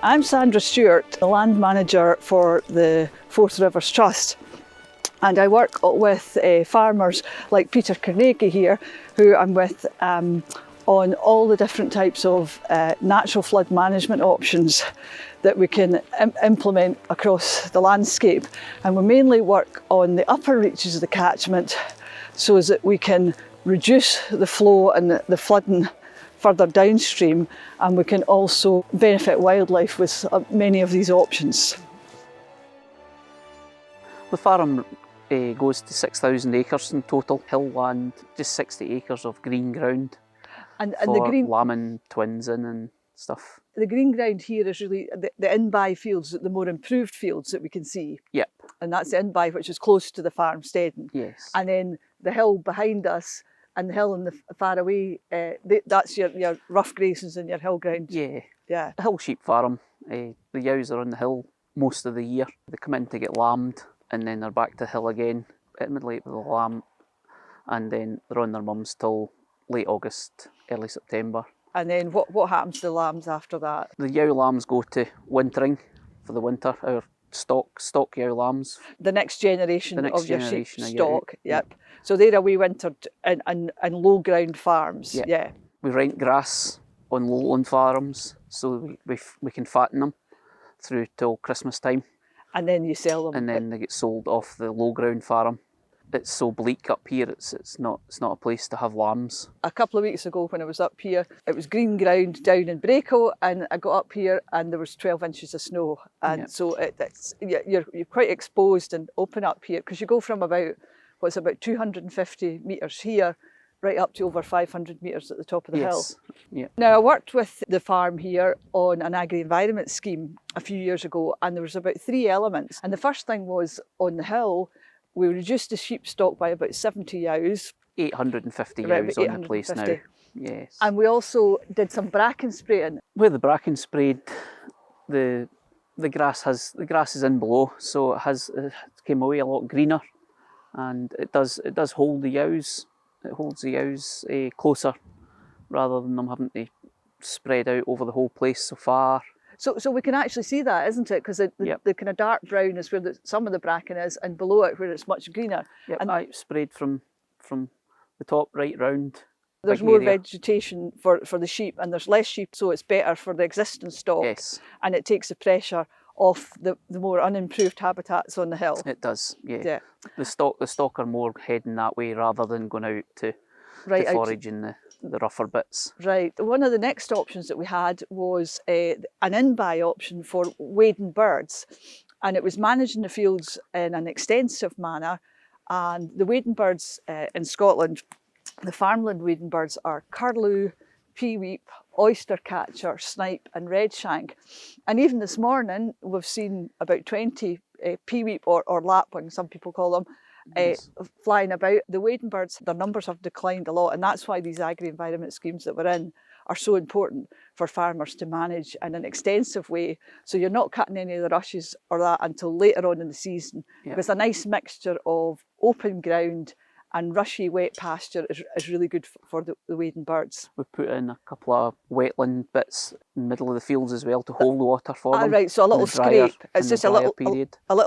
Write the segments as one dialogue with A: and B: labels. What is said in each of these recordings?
A: I'm Sandra Stewart, the land manager for the Forth Rivers Trust. And I work with farmers like Peter Carnegie here, who I'm with on all the different types of natural flood management options that we can implement across the landscape. And we mainly work on the upper reaches of the catchment so that we can reduce the flow and the flooding further downstream, and we can also benefit wildlife with many of these options.
B: The farm goes to 6,000 acres in total, hill land, just 60 acres of green ground
A: and
B: for
A: the green,
B: lambing twins in and stuff.
A: The green ground here is really the in-by fields, the more improved fields that we can see.
B: Yep.
A: And that's the in-by, which is close to the farmsteading.
B: Yes.
A: And then the hill behind us and the hill in the far away, that's your rough grazings and your hill ground.
B: Yeah.
A: Yeah.
B: The hill sheep farm, the ewes are on the hill most of the year. They come in to get lambed and then they're back to the hill again at midnight with the lamb, and then they're on their mums till late August, early September.
A: And then what happens to the lambs after that?
B: The ewe lambs go to wintering for the winter, our stock ewe lambs.
A: The next generation of your sheep stock,
B: yep.
A: Yep. So they're away wintered in low ground farms,
B: Yep.
A: Yeah.
B: We rent grass on lowland farms so we can fatten them through till Christmas time.
A: And then you sell them.
B: And then they get sold off the low ground farm. It's so bleak up here, it's not a place to have lambs.
A: A couple of weeks ago when I was up here, it was green ground down in Braco, and I got up here and there was 12 inches of snow. And
B: Yep.
A: so you're quite exposed and open up here, because you go from about 250 metres here right up to over 500 metres at the top of the hill.
B: Yeah.
A: Now, I worked with the farm here on an agri-environment scheme a few years ago, and there was about 3 elements. And the first thing was, on the hill, we reduced the sheep stock by about 70 ewes.
B: 850 ewes on the place now. Yes.
A: And we also did some bracken spraying.
B: Where the bracken sprayed, the grass is in below, so it came away a lot greener, and it does hold the ewes. It holds the ewes closer rather than them having to spread out over the whole place so far.
A: So we can actually see that, isn't it? Because the kind of dark brown is where some of the bracken is, and below it where it's much greener.
B: Yep,
A: and
B: I sprayed from the top right round.
A: There's more vegetation for the sheep, and there's less sheep, so it's better for the existing stock.
B: Yes.
A: And it takes the pressure off the more unimproved habitats on the hill.
B: It does, yeah. The stock are more heading that way rather than going out to forage in the rougher bits.
A: Right. One of the next options that we had was an in-by option for wading birds, and it was managing the fields in an extensive manner. And the wading birds in Scotland, the farmland wading birds, are curlew, peaweep, oyster catcher, snipe and redshank. And even this morning we've seen about 20 peaweep or lapwing, some people call them, flying about. The wading birds, their numbers have declined a lot, and that's why these agri-environment schemes that we're in are so important for farmers to manage in an extensive way, so you're not cutting any of the rushes or that until later on in the season.
B: Yep.
A: It's a nice mixture of open ground and rushy wet pasture is really good for the wading birds.
B: We put in a couple of wetland bits in the middle of the fields as well to hold the water for them.
A: Right, so a little scrape. It's just a little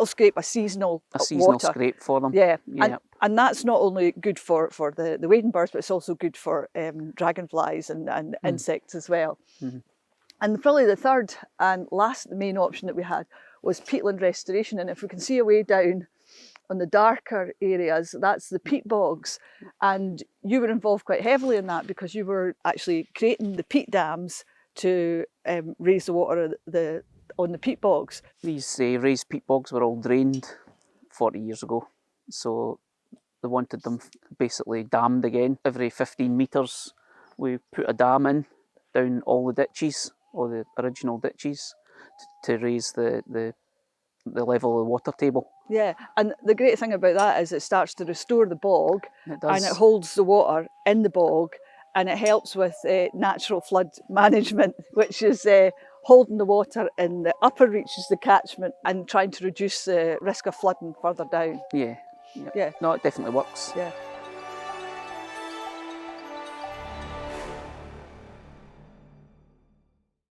A: scrape, a seasonal water.
B: Scrape for them.
A: Yeah,
B: yeah.
A: And that's not only good for the wading birds, but it's also good for dragonflies and insects as well.
B: Mm-hmm.
A: And probably the third and last main option that we had was peatland restoration. And if we can see a way down on the darker areas, that's the peat bogs. And you were involved quite heavily in that because you were actually creating the peat dams to raise the water on the peat bogs.
B: These raised peat bogs were all drained 40 years ago. So they wanted them basically dammed again. Every 15 metres we put a dam in down all the ditches, all the original ditches, to raise the level of the water table.
A: Yeah, and the great thing about that is it starts to restore the bog,
B: It does.
A: and it holds the water in the bog, and it helps with natural flood management, which is holding the water in the upper reaches, the catchment, and trying to reduce the risk of flooding further down.
B: Yeah.
A: Yeah.
B: No, it definitely works.
A: Yeah.